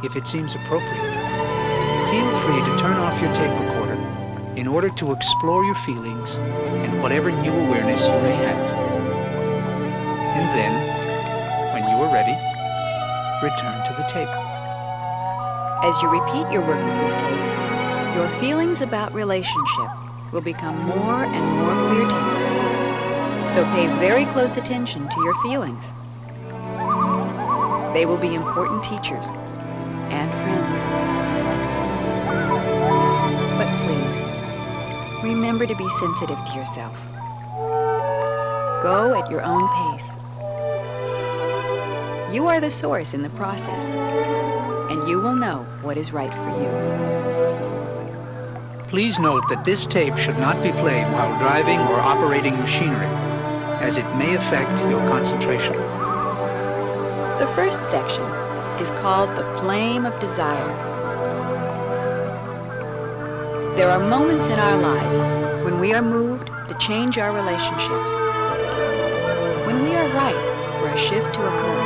If it seems appropriate, feel free to turn off your tape recorder in order to explore your feelings and whatever new awareness you may have. And then, when you are ready, return to the tape. As you repeat your work with this tape, your feelings about relationship will become more and more clear to you. So pay very close attention to your feelings. They will be important teachers and friends. But please, remember to be sensitive to yourself. Go at your own pace. You are the source in the process, and you will know what is right for you. Please note that this tape should not be played while driving or operating machinery, as it may affect your concentration. The first section is called the flame of desire. There are moments in our lives when we are moved to change our relationships, when we are ripe for a shift to occur.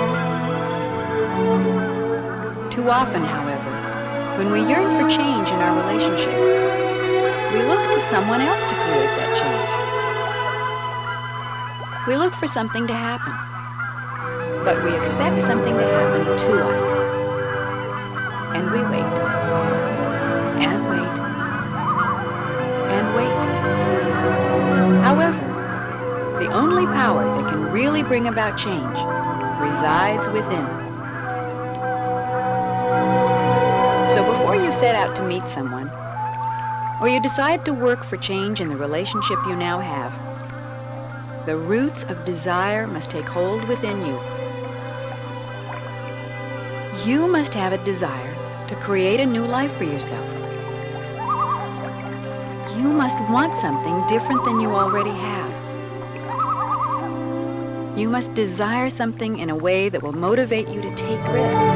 Too often, however, when we yearn for change in our relationship, we look to someone else to create that change. We look for something to happen. But we expect something to happen to us. And we wait. And wait. And wait. However, the only power that can really bring about change resides within. So before you set out to meet someone, or you decide to work for change in the relationship you now have, the roots of desire must take hold within you. You must have a desire to create a new life for yourself. You must want something different than you already have. You must desire something in a way that will motivate you to take risks,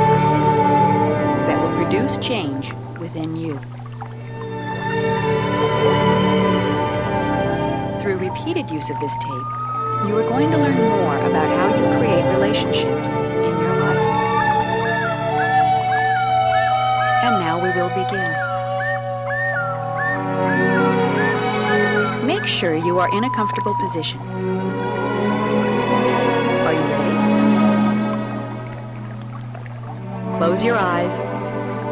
that will produce change within you. Through repeated use of this tape, you are going to learn more about how you create relationships in your life. And now we will begin. Make sure you are in a comfortable position. Are you ready? Close your eyes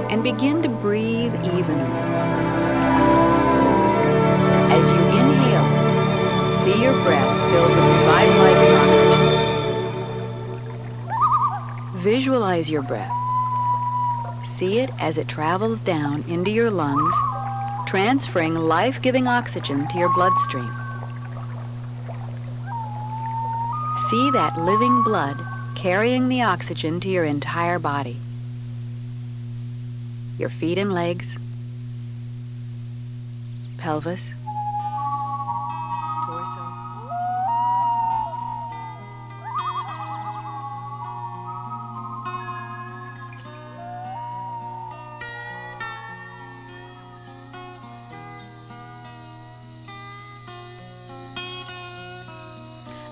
and begin to breathe evenly. Visualize your breath. See it as it travels down into your lungs, transferring life-giving oxygen to your bloodstream. See that living blood carrying the oxygen to your entire body. Your feet and legs, pelvis, torso.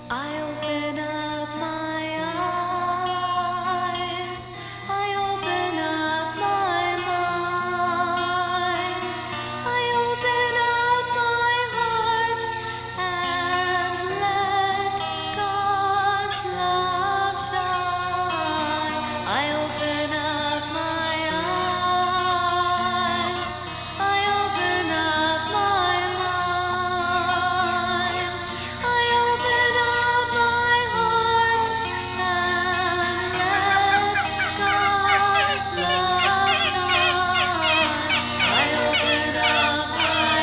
I open up my eyes, I open up my mind, I open up my heart and let God's love shine. I open up my eyes, I open up my mind, I open up my heart and let God's love shine. I open up my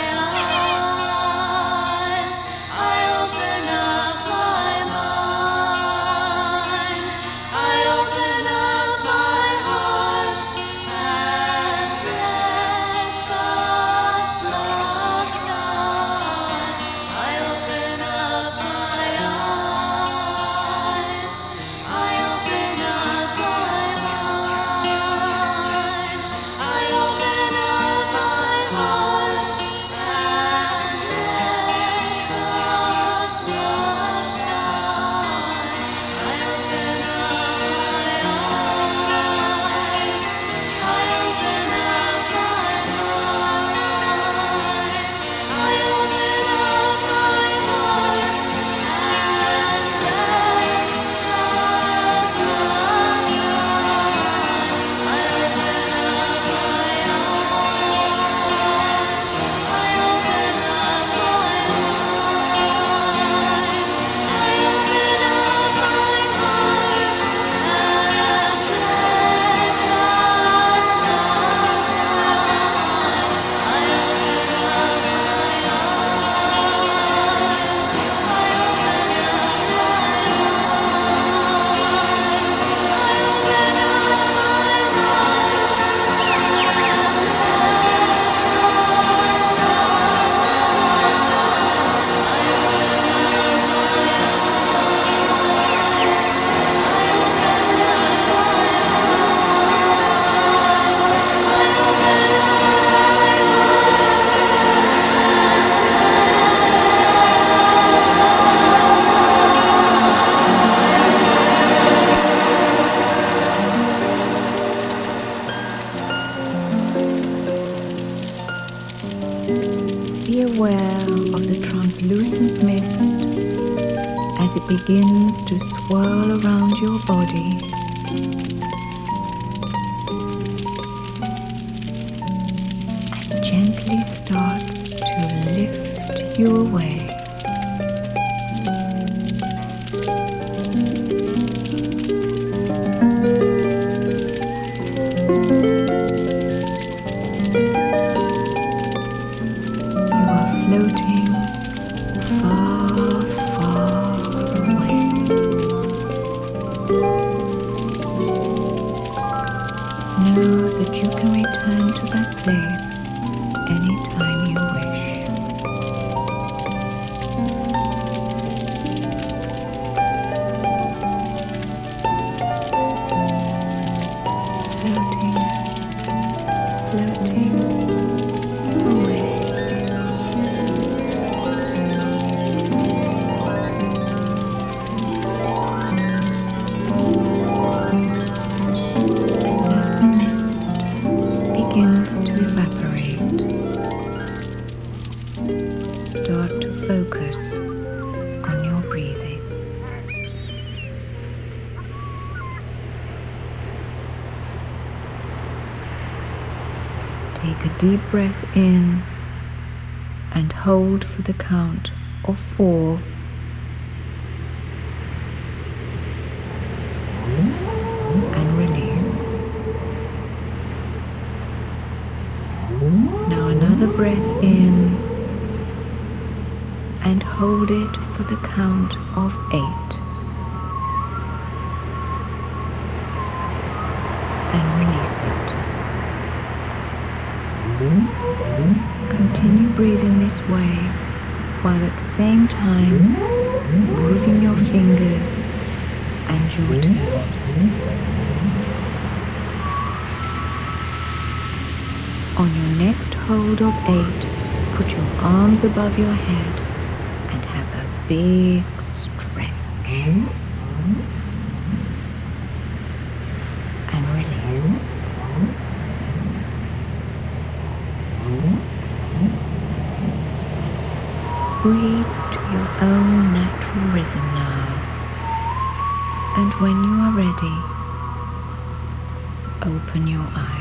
eyes, I open up my mind, I open up my heart and let God's love shine. I open up my eyes, I open up my mind, I open up my heart and let God's love shine. I open up my eyes, I open up my mind, I open up my heart and let God's love shine. I open up my eyes, I open up my mind, I open up my heart and let God's love shine. I open up my eyes, I open up my mind, I open up my heart and Be aware of the translucent mist as it begins to swirl around your body. And gently starts to lift you away. You are floating far, far away. Know that you can return to that place anytime you wish. Floating, floating away. And as the mist begins to evaporate, start to focus on your breathing. Take a deep breath in and hold for the count of 4. And and hold it for the count of 8. And release it. Continue breathing this way while at the same time moving your fingers and your toes. On your next hold of 8, put your arms above your head and have a big stretch. And release. Breathe to your own natural rhythm now. And when you are ready, open your eyes.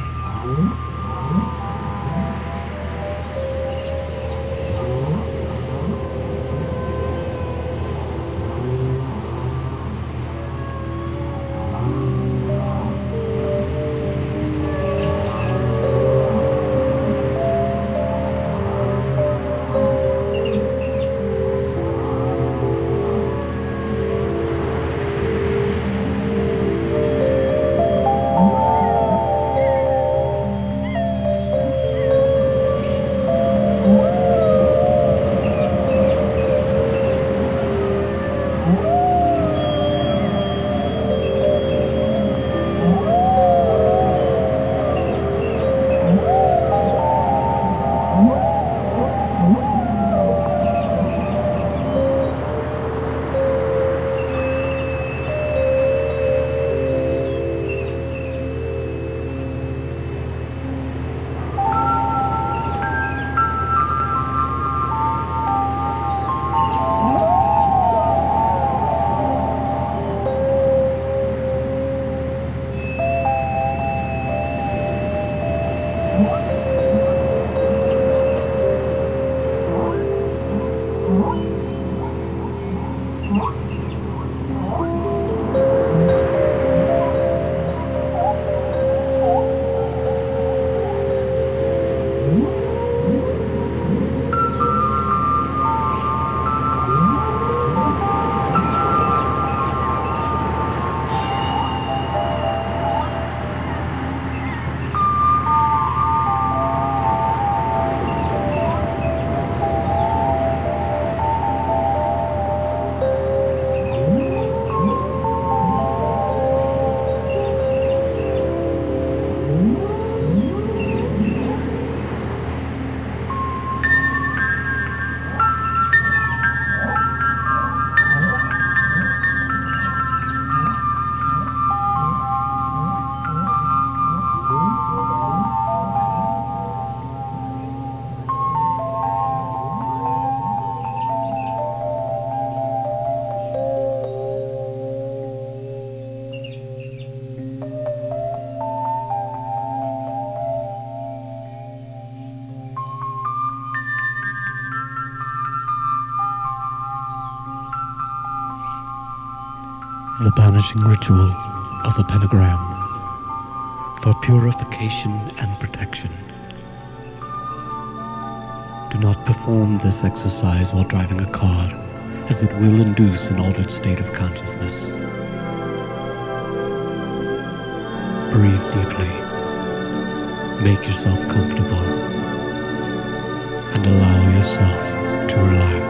The banishing ritual of the pentagram for purification and protection. Do not perform this exercise while driving a car, as it will induce an altered state of consciousness. Breathe deeply, make yourself comfortable, and allow yourself to relax.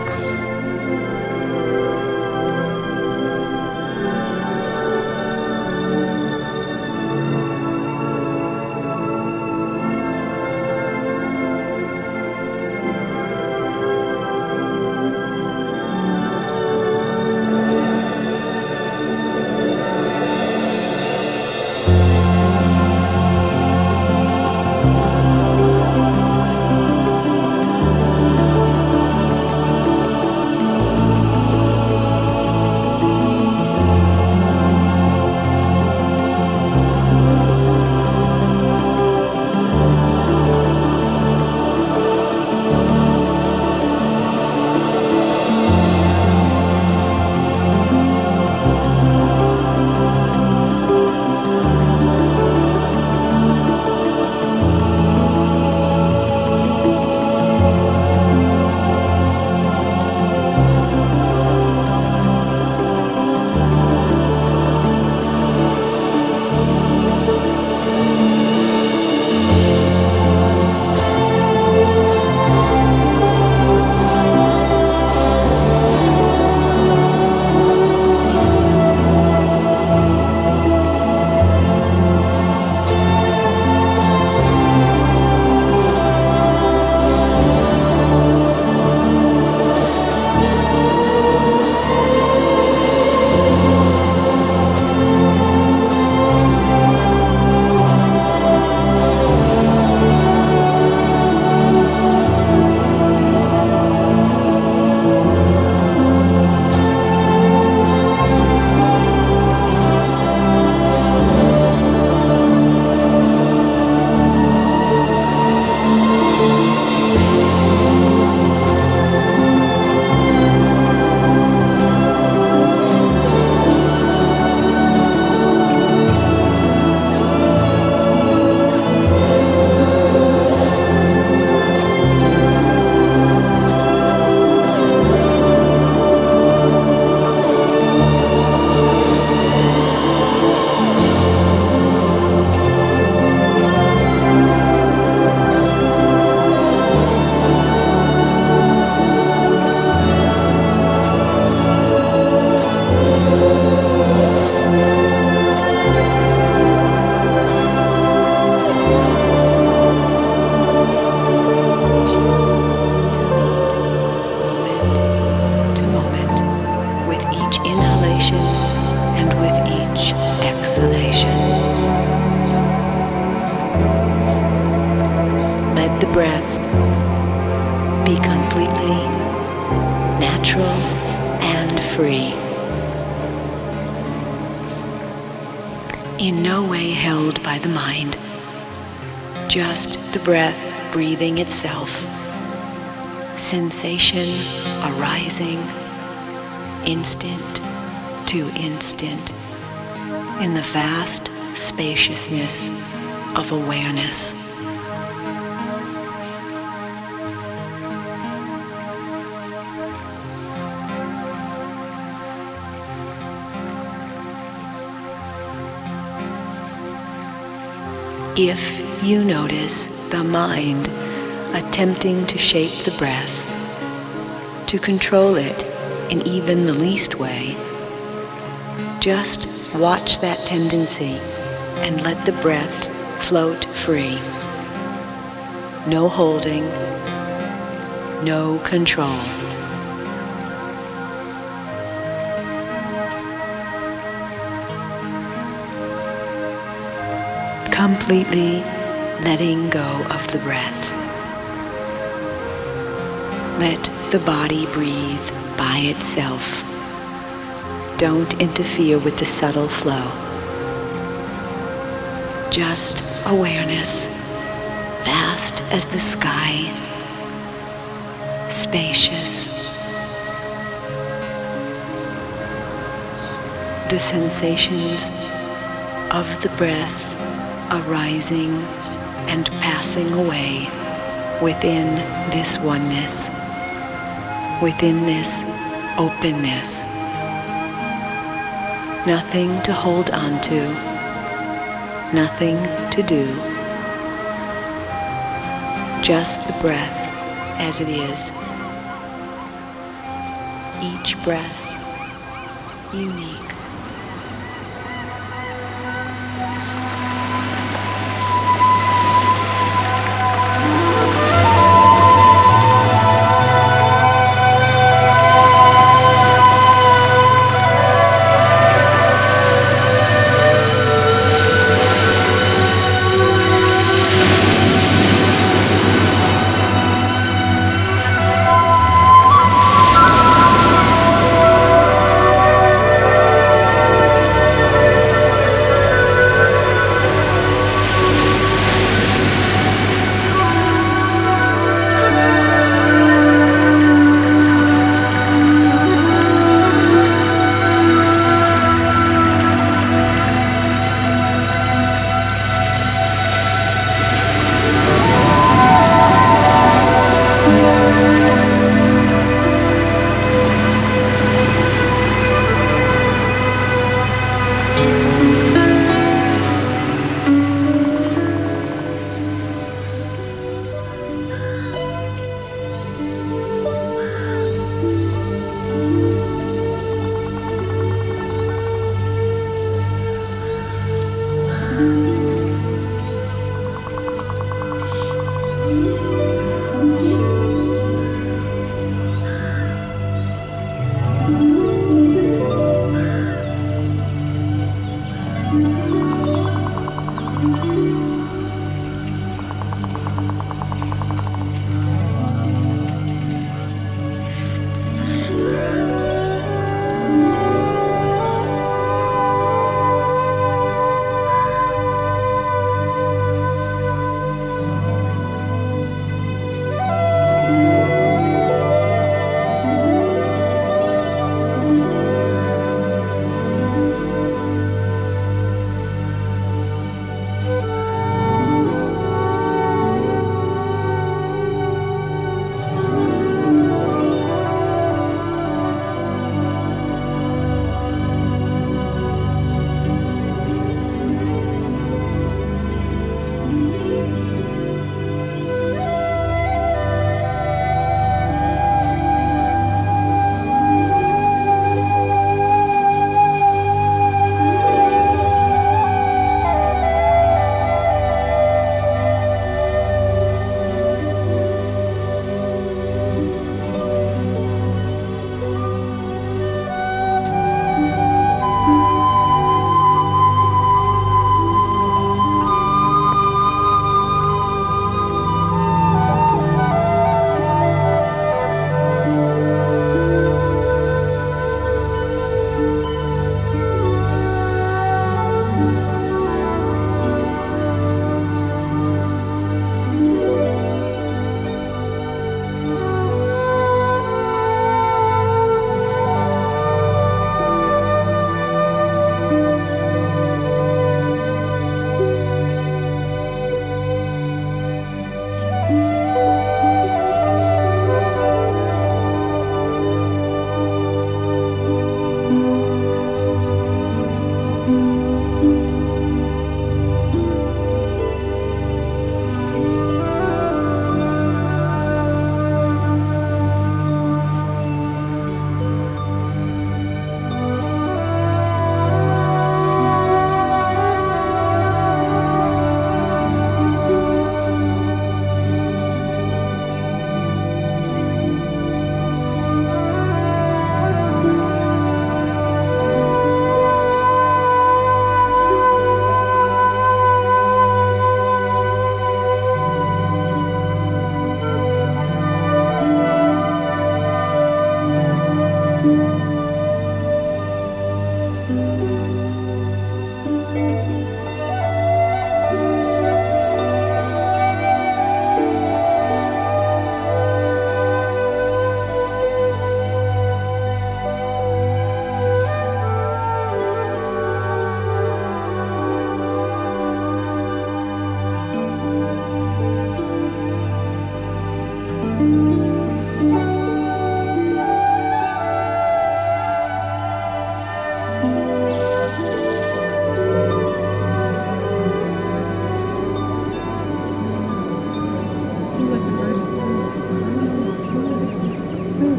natural and free. In no way held by the mind, just the breath breathing itself, sensation arising instant to instant in the vast spaciousness of awareness. If you notice the mind attempting to shape the breath, to control it in even the least way, just watch that tendency and let the breath float free. No holding, no control. Completely letting go of the breath. Let the body breathe by itself. Don't interfere with the subtle flow. Just awareness, vast as the sky, spacious. The sensations of the breath arising and passing away within this oneness, within this openness. Nothing to hold on to, nothing to do. Just the breath as it is. Each breath unique.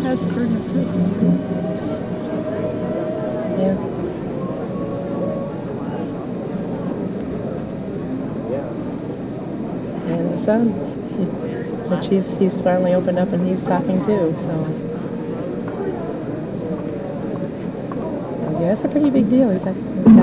has the burden of proof? Yeah. And the son, which he's finally opened up and he's talking too. So yeah, it's a pretty big deal. We've got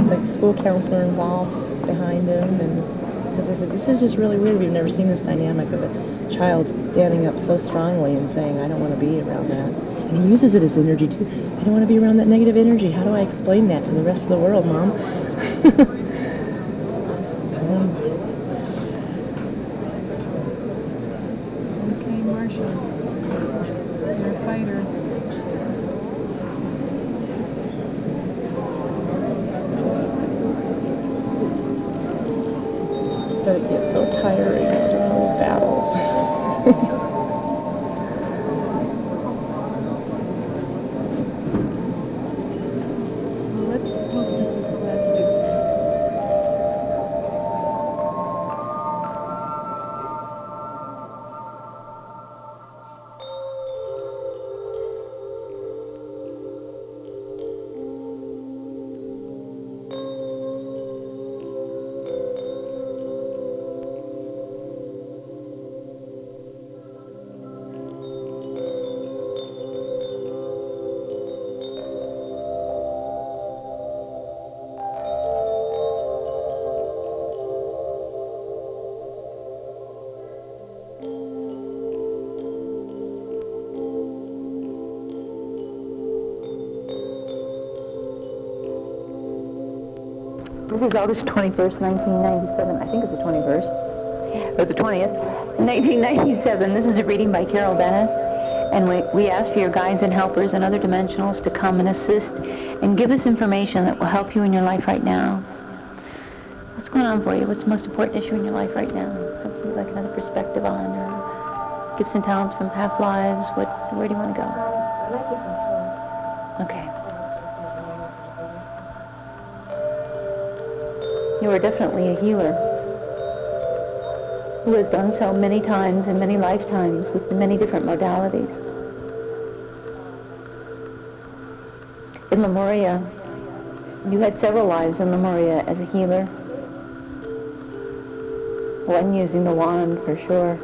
the school counselor involved behind him, and because I said this is just really weird. We've never seen this dynamic of a child standing up so strongly and saying, "I don't want to be around that." And he uses it as energy too. I don't want to be around that negative energy. How do I explain that to the rest of the world, Mom? Okay, Marcia. You're a fighter. But it gets so tiring after all these battles. Well, let's hope this is the last duke. This is August 21st, 1997. I think it's the 21st, or the 20th, 1997. This is a reading by Carol Dennis, and we ask for your guides and helpers and other dimensionals to come and assist and give us information that will help you in your life right now. What's going on for you? What's the most important issue in your life right now? Something you'd like another perspective on, or gifts and talents from past lives? Where do you want to go? I'd like gifts and talents. Okay. You are definitely a healer who has done so many times in many lifetimes with many different modalities. In Lemuria, you had several lives in Lemuria as a healer. One using the wand for sure.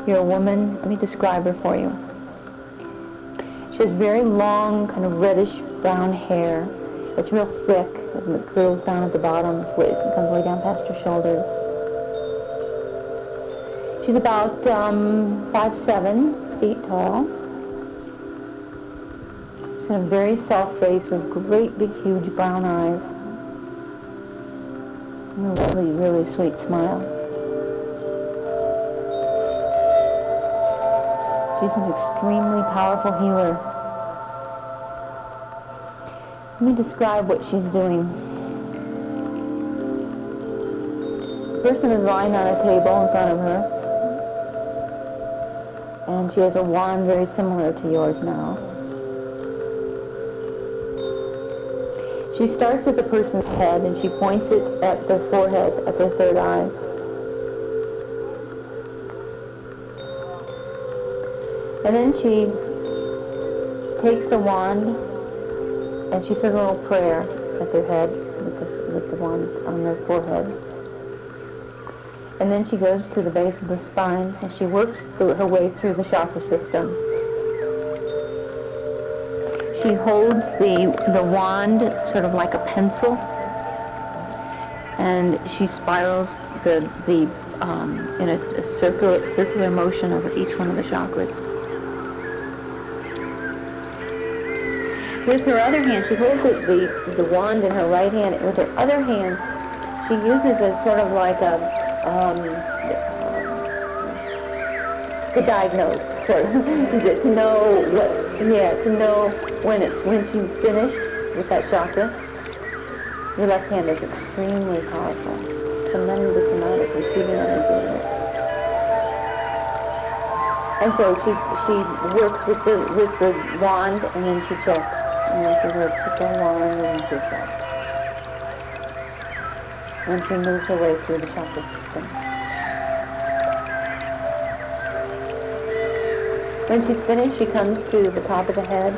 You're a woman. Let me describe her for you. She has very long, kind of reddish brown hair. It's real thick. It curls down at the bottom. It comes way down past her shoulders. She's about 5'7" feet tall. She's got a very soft face with great big huge brown eyes. And a really, really sweet smile. She's an extremely powerful healer. Let me describe what she's doing. The person is lying on a table in front of her, and she has a wand very similar to yours now. She starts at the person's head and she points it at their forehead, at their third eye. And then she takes the wand and she says a little prayer at their head with the wand on their forehead. And then she goes to the base of the spine and she works her way through the chakra system. She holds the wand sort of like a pencil, and she spirals in a circular motion over each one of the chakras. With her other hand, she holds the wand in her right hand, and with her other hand, she uses it sort of like to diagnose, sort of, to know to know when she's finished with that chakra. Your left hand is extremely powerful, tremendous amount of receiving energy in it. And so she works with the wand, and then she checks. And then she works with the wand, and then she checks. And she moves her way through the chakra system. When she's finished, she comes to the top of the head,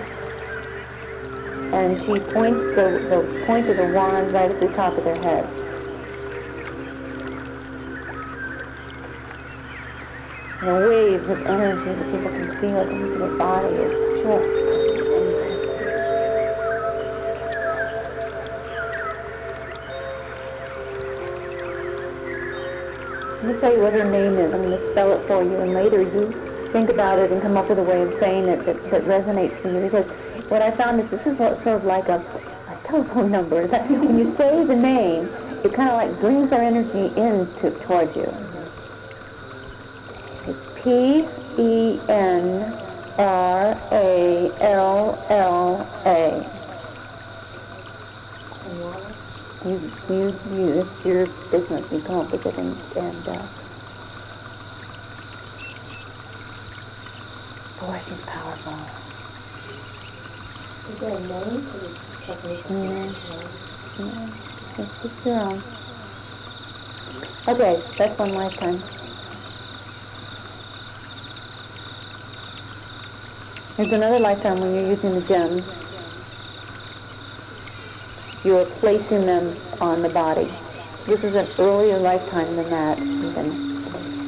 and she points the point of the wand right at the top of their head. And a wave of energy that people can feel it into their body is just... Let me tell you what her name is. I'm going to spell it for you, and later you think about it and come up with a way of saying it that resonates for you. Because what I found is this is sort of like a telephone number. That when you say the name, it kind of like brings their energy in towards you. It's Penralla. It's your business. You come up with it, and boy, she's powerful. Is there a name for this technique? Yeah. It's just your own. Okay, that's one lifetime. There's another lifetime when you're using the gems. You're placing them on the body. This is an earlier lifetime than that, even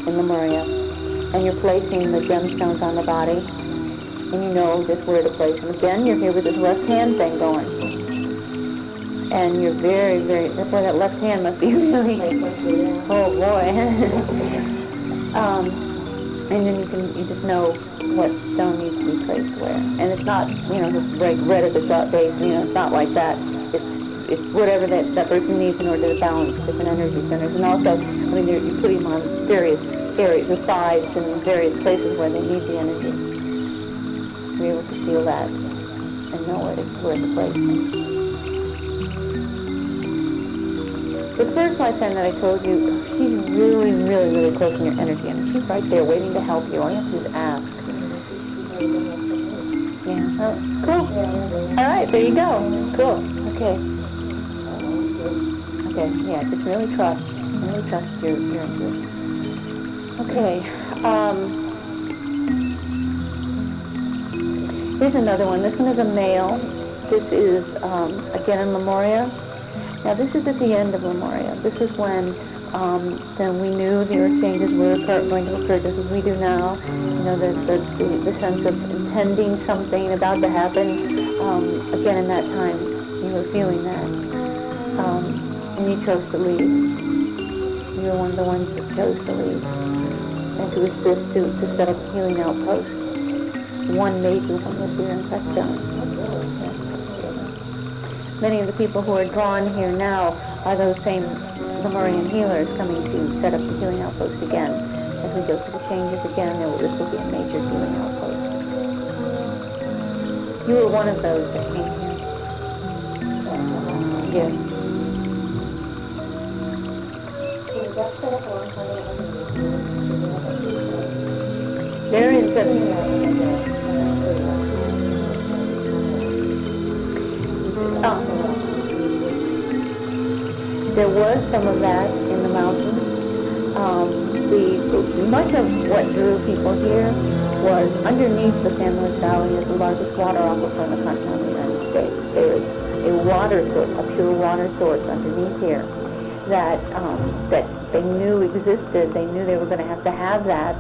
in Lemuria. And you're placing the gemstones on the body, and you know just where to place them. Again, you're here with this left hand thing going. And you're very, very, that's why that left hand must be really, oh boy. And then you just know what stone needs to be placed where. And it's not, just like red at the top base, it's not like that. It's whatever that person needs in order to balance different energy centers. And also, you're putting them on various areas, the sides and various places where they need the energy. To be able to feel that and know where to place them. The first lifetime that I told you, she's really, really, really close in your energy. And she's right there waiting to help you. All you have to do is ask. Yeah. Oh, cool. All right, there you go. Cool. Okay. Okay, yeah, just really trust your intuition. Okay, here's another one. This one is a male. This is, again, in Lemuria. Now, this is at the end of Lemuria. This is when we knew the earth changes were going to occur just as we do now. The sense of intending something about to happen. Again, in that time, you were feeling that. And you chose to leave. You were one of the ones that chose to leave. And to assist to set up a healing outpost. One major one was here in Crestone. Many of the people who are drawn here now are those same Lemurian healers coming to set up the healing outpost again. As we go through the changes again, this will be a major healing outpost. You were one of those that came here. Yes. There is there was some of that in the mountains. Much of what drew people here was underneath the San Luis Valley is the largest water aquifer in the continental United States. There is a water source, a pure water source underneath here that they knew existed. They knew they were going to have that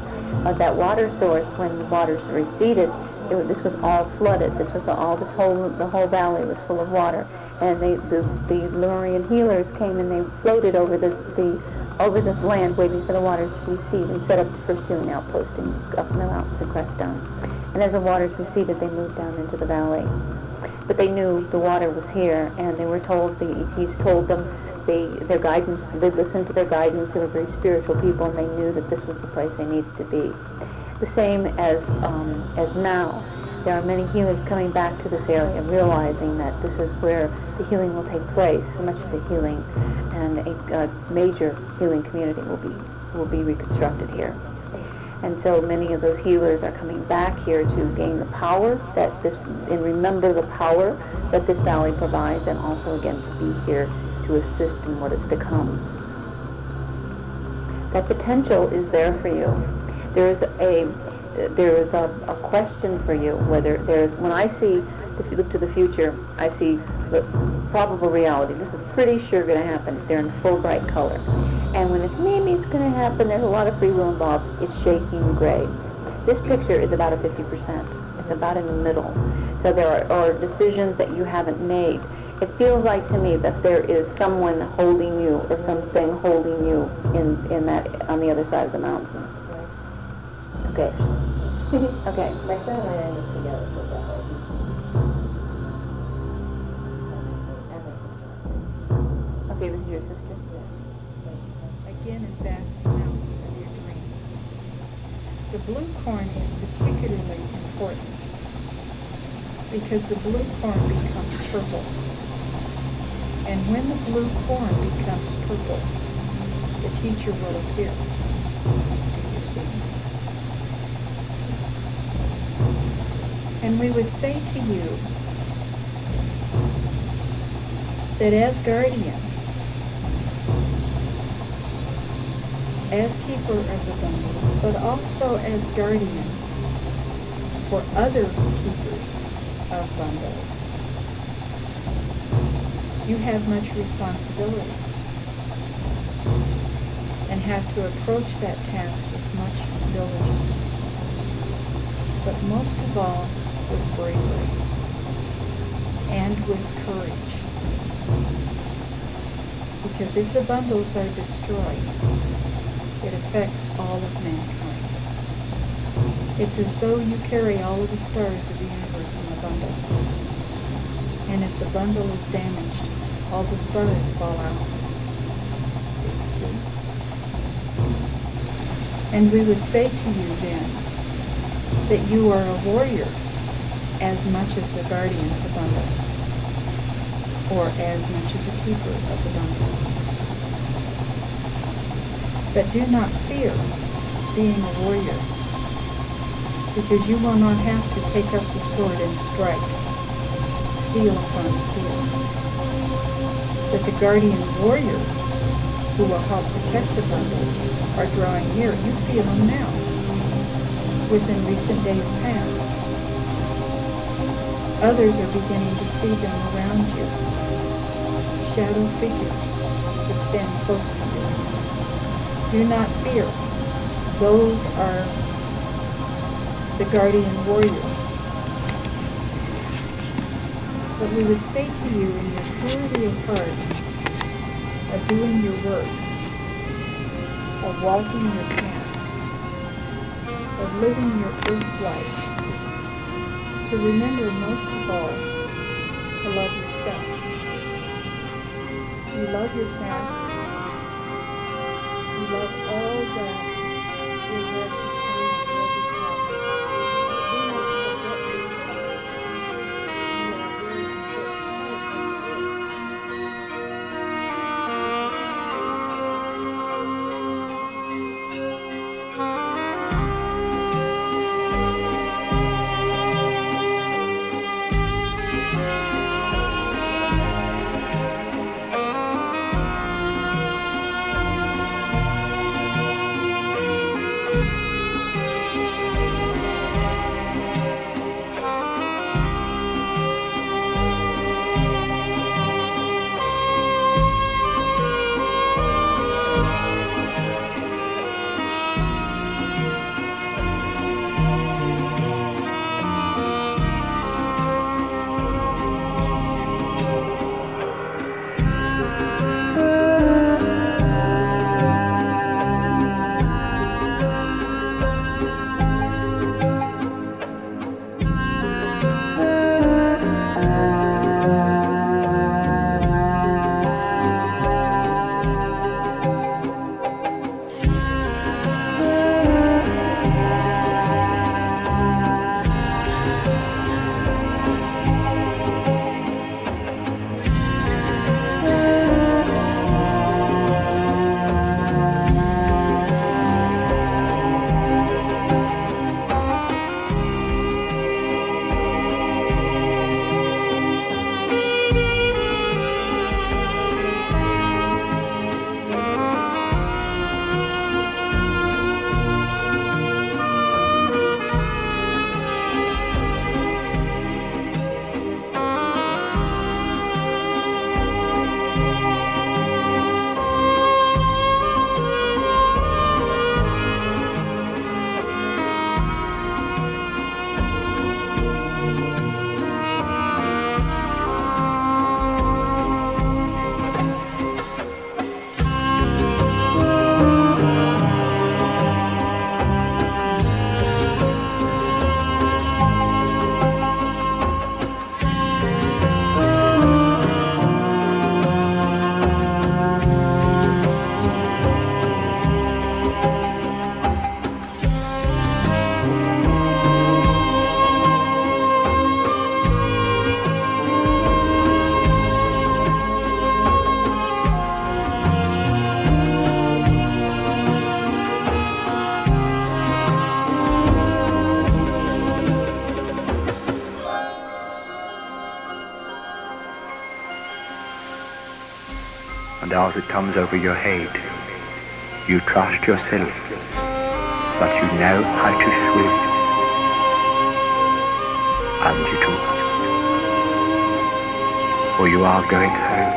water source when the waters receded. This was all flooded. The whole valley was full of water. And the Lemurian healers came and they floated over this land waiting for the waters to recede and set up the first healing outpost up in the mountains of Crestone. And as the waters receded, they moved down into the valley. But they knew the water was here, and they were told, the ETs told them, their guidance, they listened to their guidance. They were very spiritual people, and they knew that this was the place they needed to be. The same as now. There are many healers coming back to this area, realizing that this is where the healing will take place, much of the healing, and a major healing community will be reconstructed here. And so many of those healers are coming back here to gain the power and remember the power that this valley provides, and also again to be here to assist in what is to come. That potential is there for you. There is there is a question for you, whether there's, when I see, if you look to the future, I see the probable reality. This is pretty sure going to happen. They're in full bright color. And when it's maybe it's going to happen, there's a lot of free will involved, it's shaking gray. This picture is about a 50%. It's about in the middle. So there are decisions that you haven't made. It feels like to me that there is someone holding you or something holding you in that, on the other side of the mountains. Okay. Okay. My son and I are in this together, so that way Okay, this is your sister? Again in vast amounts of your dream. The blue corn is particularly important because the blue corn becomes purple. And when the blue corn becomes purple, the teacher will appear. You see? And we would say to you that as guardian, as keeper of the bundles, but also as guardian for other keepers of bundles, you have much responsibility and have to approach that task with much diligence, but most of all with bravery and with courage. Because if the bundles are destroyed, it affects all of mankind. It's as though you carry all of the stars of the universe in a bundle. And if the bundle is damaged, all the stars fall out. You see? And we would say to you then that you are a warrior as much as the guardian of the bundles, or as much as a keeper of the bundles. But do not fear being a warrior, because you will not have to take up the sword and strike, steel upon steel. But the guardian warriors who will help protect the bundles are drawing near. You feel them now, within recent days past. Others are beginning to see them around you, shadow figures that stand close to you. Do not fear. Those are the guardian warriors. But we would say to you, in your purity of heart, of doing your work, of walking your path, of living your earth life, to remember most of all to love yourself. You love your task. You love all that your head became and will become. Do not forget yourself. You are a very important part of the work. as it comes over your head, you trust yourself that you know how to swim. And you do. For you are going home.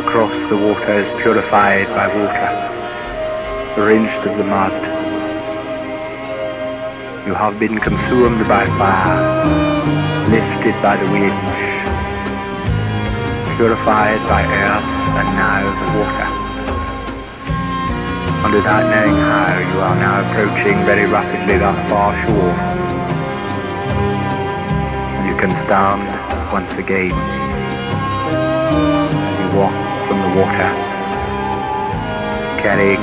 Across the waters purified by water, rinsed of the mud. You have been consumed by fire, lifted by the wind, purified by earth, and now the water. And without knowing how, you are now approaching very rapidly that far shore. And you can stand once again. You walk from the water, carrying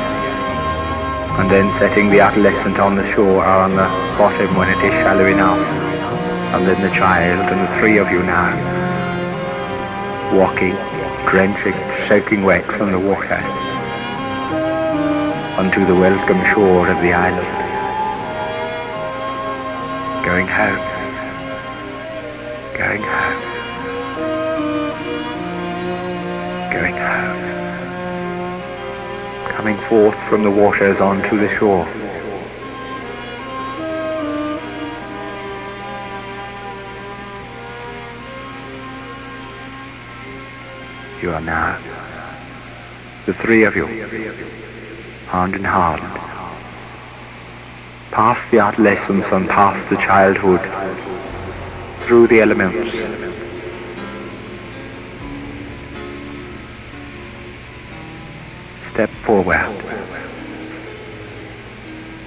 and then setting the adolescent on the shore or on the bottom when it is shallow enough, and then the child, and the three of you now, walking, drenching, soaking wet from the water, onto the welcome shore of the island, going home, going home, going home. Coming forth from the waters onto the shore. You are now, the three of you, hand in hand, past the adolescence and past the childhood, through the elements, step forward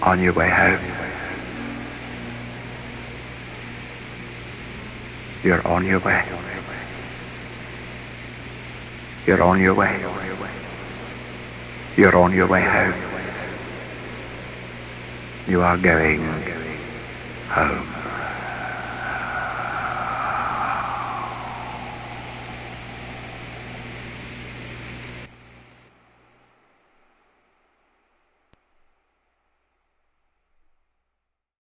on your way home. You're on your way. You're on your way. You're on your way home. You are going